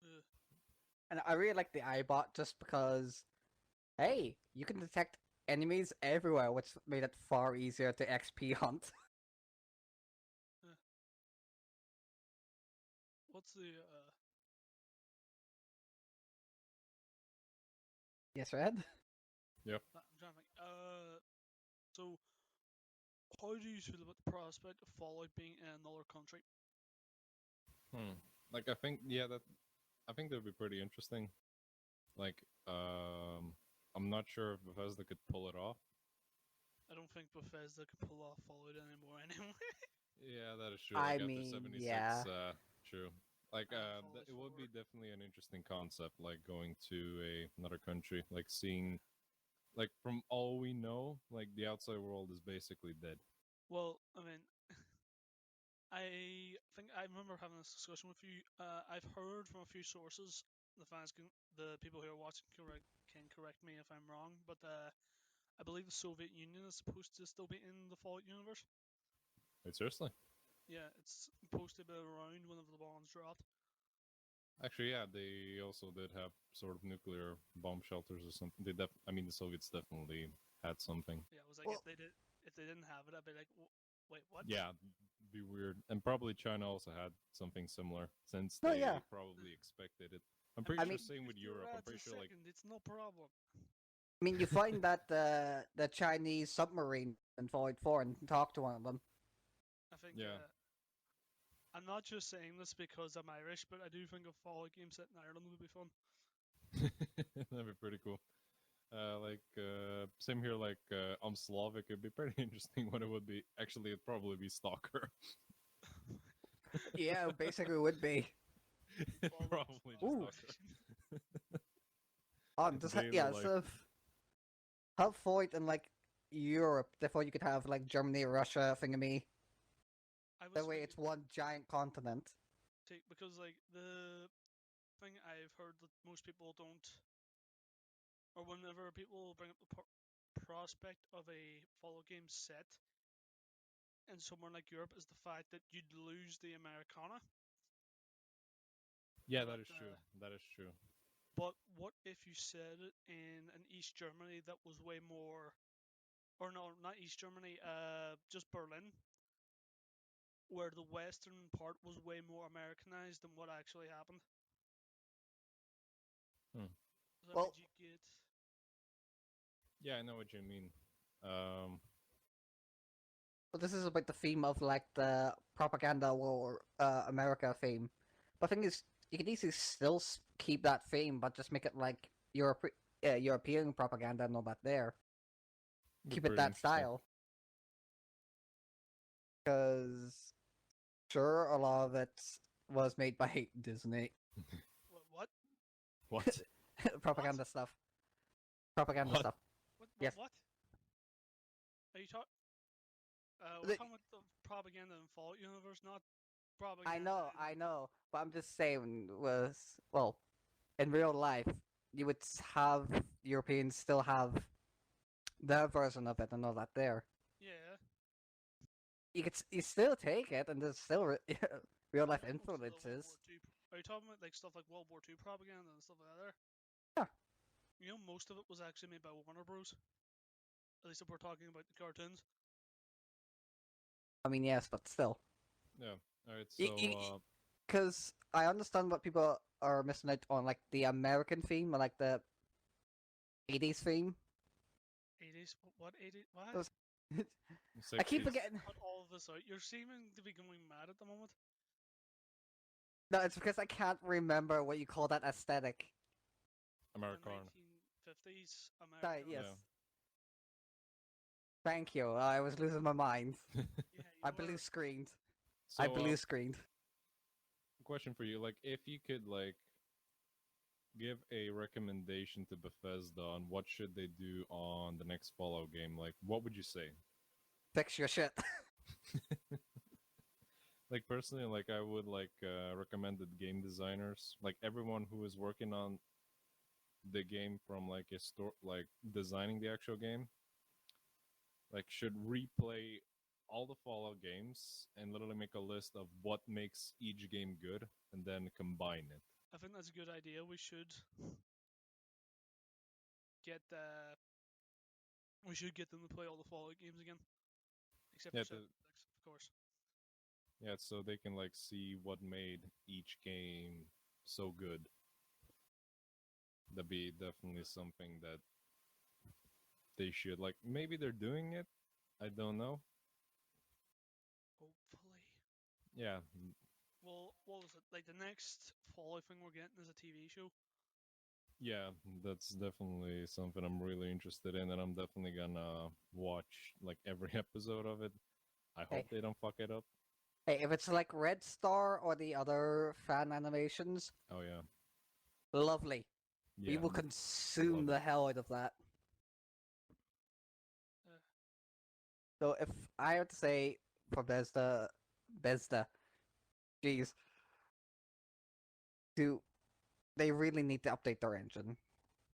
Ugh. And I really like the iBot just because, hey, you can detect enemies everywhere, which made it far easier to XP hunt. What's the Yes, Red? I'm trying to think. So how do you feel about the prospect of Fallout being in another country? Like I think I think that would be pretty interesting. Like I'm not sure if Bethesda could pull it off. I don't think Bethesda can pull off Fallout anymore anyway. Yeah, that is true. I Like after mean, 76, yeah. true. Like Fallout it would be 4. definitely an interesting concept, like going to another country, like seeing, like from all we know, like the outside world is basically dead. Well, I mean, I think I remember having this discussion with you. I've heard from a few sources. The people who are watching can correct me if I'm wrong, but I believe the Soviet Union is supposed to still be in the Fallout universe. Wait, seriously? Yeah, it's supposed to be around whenever the bombs dropped. Actually, yeah, they also did have sort of nuclear bomb shelters or something. I mean, the Soviets definitely had something. Yeah, I was like, Well- if they didn't have it, I'd be like, wait, what? Yeah, be weird. And probably China also had something similar, since No, they yeah. probably expected it. I'm pretty I sure mean- same with If you're Europe. I'm at pretty a sure like second, it's no problem. I mean, you find that the Chinese submarine in Fallout 4 and talk to one of them. I think. Yeah. I'm not just saying this because I'm Irish, but I do think a Fallout game set in Ireland would be fun. that'd be pretty cool. Same here. Like I'm Slavic. It'd be pretty interesting what it would be. Actually, it'd probably be Stalker. Yeah, basically would be. Fallout Probably just Ooh. Stalker. Just Daily yeah, life. so have Fallout in like Europe. Therefore, you could have like Germany, Russia, thingamy. I was That way, it's thinking- one giant continent. because like the thing I've heard that most people don't, or whenever people bring up the prospect of a Fallout game set in somewhere like Europe, is the fact that you'd lose the Americana. Yeah, But, that is true. That is true. But what if you said it in an East Germany that was way more, or no, not East Germany, just Berlin, where the western part was way more Americanized than what actually happened. So that Well- means you get. Yeah, I know what you mean. But this is about the theme of like the propaganda war, America theme. But the thing is, you can easily still keep that theme, but just make it like European propaganda and all that there. be Keep it pretty that interesting. style. Because sure, a lot of it was made by Disney. What? What? Propaganda stuff. Propaganda What? stuff. What? Yes. What? Are you talking? We're The- talking about the propaganda in Fallout universe, not propaganda. I know, but I'm just saying well, in real life, you would have Europeans still have their version of it and all that there. Yeah. You still take it, and there's still real life Almost to the World influences. War II Are you talking about like stuff like World War II propaganda and stuff like that? There. Yeah. You know, most of it was actually made by Warner Bros. At least if we're talking about the cartoons. I mean, yes, but still, Yeah. All right. Y- So y- because I understand what people are missing out on, like the American theme or like the '80s theme. 80s? What 80s? What? Those- I keep 60s. forgetting. Cut all of this out. You're seeming to be going mad at the moment. No, it's because I can't remember what you call that aesthetic. The Americana. 1950s America. Sorry, yes. Yeah. Thank you. I was losing my mind. Yeah, I you were. blue screened. So, I blue screened. question for you: like, if you could, like, give a recommendation to Bethesda on what should they do on the next Fallout game, like what would you say? Fix your shit. Like personally, like I would like recommended game designers, like everyone who is working on the game from like a store, like designing the actual game, like should replay all the Fallout games and literally make a list of what makes each game good and then combine it. I think that's a good idea. We should get them to play all the Fallout games again, except Yeah, for certain aspects, of course. yeah, so they can like see what made each game so good. That'd be definitely something that they should like. Maybe they're doing it. I don't know. Hopefully. Yeah, Well, what was it? Like the next Fallout thing we're getting is a TV show. yeah, that's definitely something I'm really interested in, and I'm definitely gonna watch like every episode of it. I hope they don't fuck it up. Hey, if it's like Red Star or the other fan animations, Oh yeah, lovely. yeah. We will consume the hell out of that. Uh. So if I had to say for Bethesda, jeez, they really need to update their engine.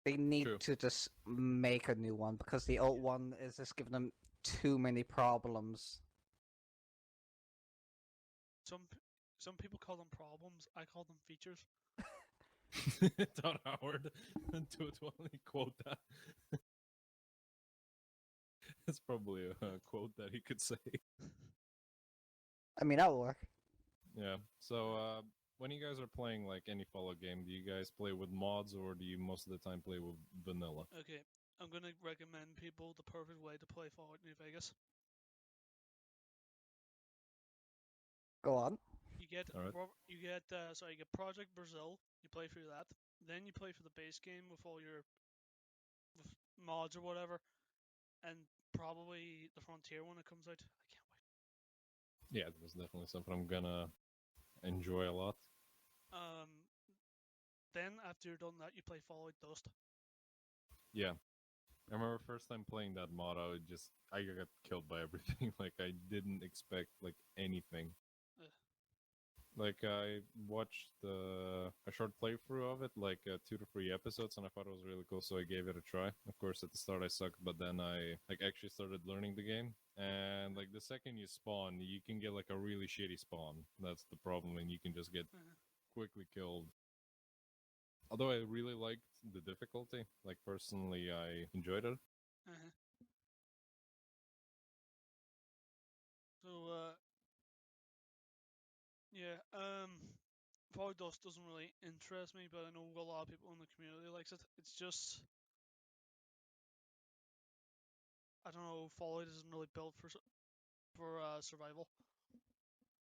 They need True. to just make a new one because the old one is just giving them too many problems. Some people call them problems. I call them features. Todd Howard, to only quote that. It's probably a quote that he could say. I mean, that'll work. Yeah. So, when you guys are playing like any Fallout game, do you guys play with mods or do you most of the time play with vanilla? Okay, I'm gonna recommend people the perfect way to play Fallout New Vegas. Go on. You get Alright. you get Project Brazil. You play through that. Then you play for the base game with all your with mods or whatever, and probably the Frontier when it comes out. I can't wait. Yeah, that's definitely something I'm gonna enjoy a lot. Then after you're done that, you play Fallout Dust. Yeah. I remember first time playing that mod, I got killed by everything. Like I didn't expect like anything. Ugh. Like I watched a short playthrough of it, like 2 to 3 episodes, and I thought it was really cool, so I gave it a try. Of course, at the start I sucked, but then I like actually started learning the game. And like the second you spawn, you can get like a really shitty spawn. That's the problem, and you can just get quickly killed. Although I really liked the difficulty, like personally, I enjoyed it. So yeah, Fallout Dust doesn't really interest me, but I know a lot of people in the community likes it. It's just I don't know. Fallout isn't really built for survival.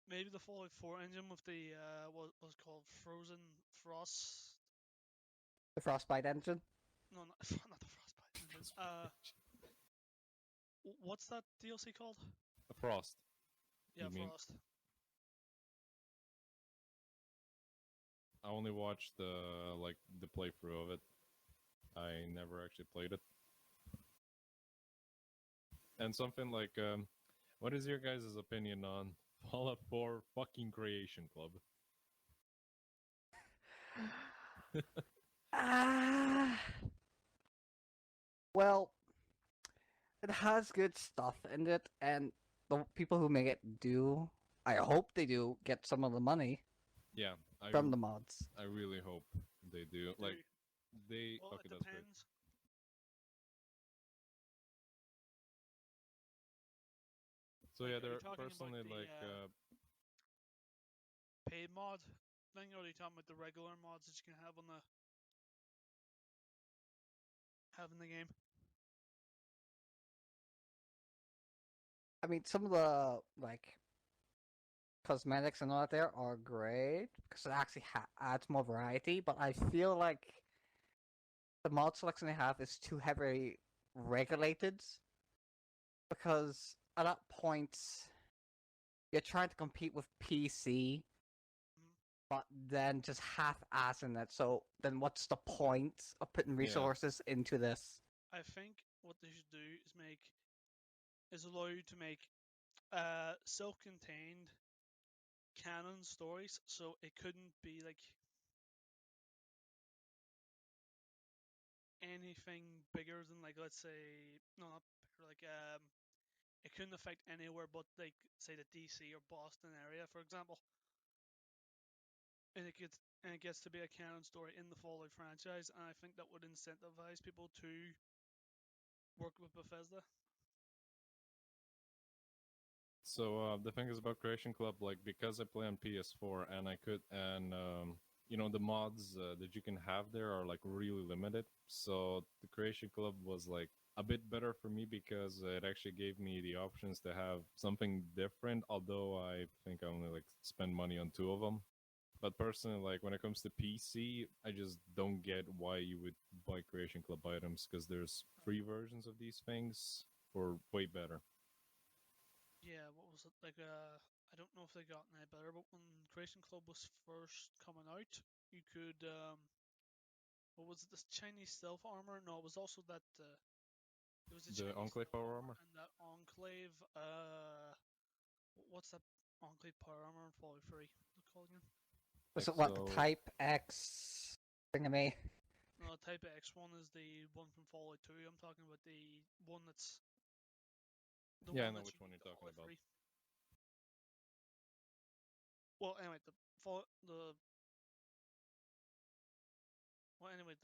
Maybe the Fallout 4 engine with the what was it called Frozen Frost. The Frostbite engine. No, not, not the Frostbite engine. What's that DLC called? A Frost. Yeah, You mean- Frost. I only watched the playthrough of it. I never actually played it. And something like, what is your guys' opinion on Fallout 4 fucking Creation Club? Well, it has good stuff in it, and the people who make it do. I hope they do get some of the money Yeah, from the mods. I really hope they do. Like, they... Well, okay, it that's great. depends. So Like, yeah, are you they're talking about personally the, like... paid mod thing, or are you talking about the regular mods that you can have on the game? I mean, some of the like cosmetics and all that there are great because it actually adds more variety. But I feel like the mod selection they have is too heavily regulated because at that point you're trying to compete with PC but then just half-assing it. So then what's the point of putting resources into this? I think what they should do is allow you to make self-contained canon stories, so it couldn't be like anything bigger than, like, let's say, no, not bigger, like it couldn't affect anywhere but, like, say the DC or Boston area, for example. And it gets to be a canon story in the Fallout franchise, and I think that would incentivize people to work with Bethesda. So the thing is about Creation Club, like because I play on PS4 and the mods that you can have there are like really limited. So the Creation Club was like a bit better for me because it actually gave me the options to have something different. Although I think I only like spend money on 2 of them. But personally, like when it comes to PC, I just don't get why you would buy Creation Club items because there's free versions of these things for way better. Yeah, what was it like? I don't know if they got any better, but when Creation Club was first coming out, you could what was it? This Chinese stealth armor? No, it was also that it was the The Chinese Enclave stealth power armor? and that Enclave. What's that Enclave power armor in Fallout 3? What's it called again? Was it what the So- Type X thingamay? No, the Type X one is the one from Fallout 2. I'm talking about the one that's Yeah, I know that's which one unique you're to talking Fallout about. 3. Well, anyway, the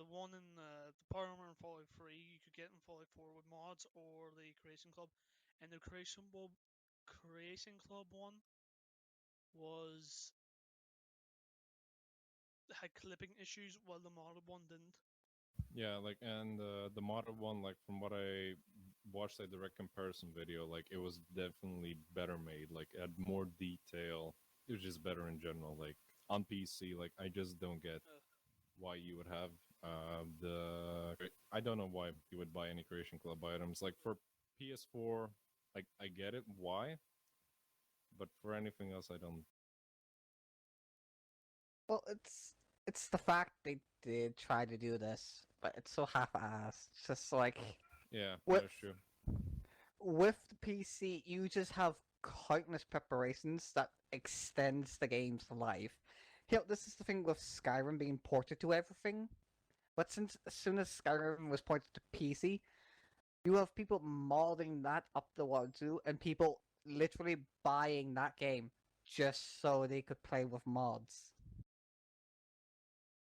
one in the power armor in Fallout 3 you could get in Fallout 4 with mods or the Creation Club, and the Creation Club one was had clipping issues while the modded one didn't. Yeah, like and the modded one, like from what I watched a direct comparison video, like it was definitely better made. Like it had more detail. It was just better in general. Like on PC, like I just don't get why you would have the. I don't know why you would buy any Creation Club items. Like for PS4, like I get it why, but for anything else, I don't. Well, it's the fact they did try to do this, but it's so half-assed. It's just like Yeah, What- that's true. with the PC, you just have countless preparations that extends the game's life. This is the thing with Skyrim being ported to everything. But since as soon as Skyrim was ported to PC, you have people modding that up the wazoo, and people literally buying that game just so they could play with mods.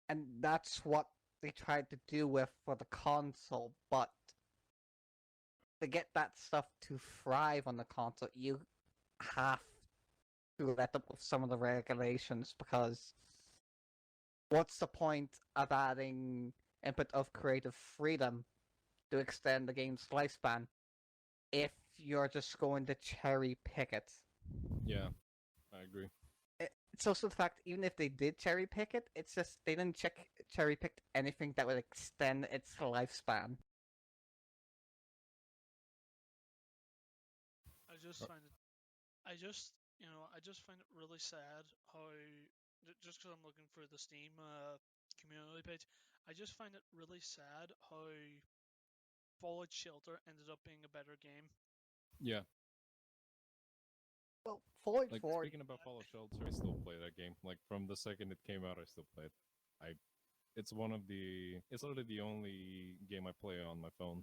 And that's what they tried to do with for the console, but to get that stuff to thrive on the console, you have to let up with some of the regulations, because what's the point of adding input of creative freedom to extend the game's lifespan if you're just going to cherry pick it? Yeah, I agree. It's also the fact, even if they did cherry pick it, it's just they didn't cherry pick anything that would extend its lifespan. I just find it. I just find it really sad how just because I'm looking for the Steam community page, I just find it really sad how Fallout Shelter ended up being a better game. Yeah. Well, Fallout Like 4, speaking about Fallout Shelter, I still play that game. Like from the second it came out, I still play it. It's literally the only game I play on my phone.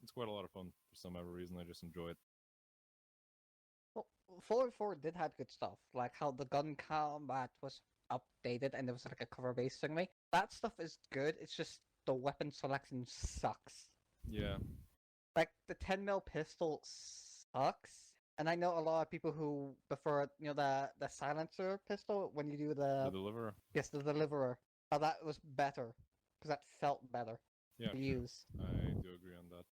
It's quite a lot of fun for some other reason. I just enjoy it. well, Fallout 4 did have good stuff, like how the gun combat was updated and there was like a cover-based thingy. That stuff is good. It's just the weapon selection sucks. Yeah, Like the 10mm pistol sucks, and I know a lot of people who prefer the silencer pistol when you do the Deliverer. the deliverer. How that was better because that felt better Yeah, to sure. use. I do agree on that.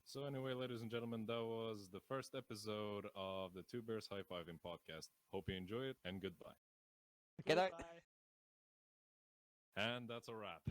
So anyway, ladies and gentlemen, that was the first episode of the Two Bears High Fiving podcast. Hope you enjoy it, and goodbye. Get out. Goodbye. And that's a wrap.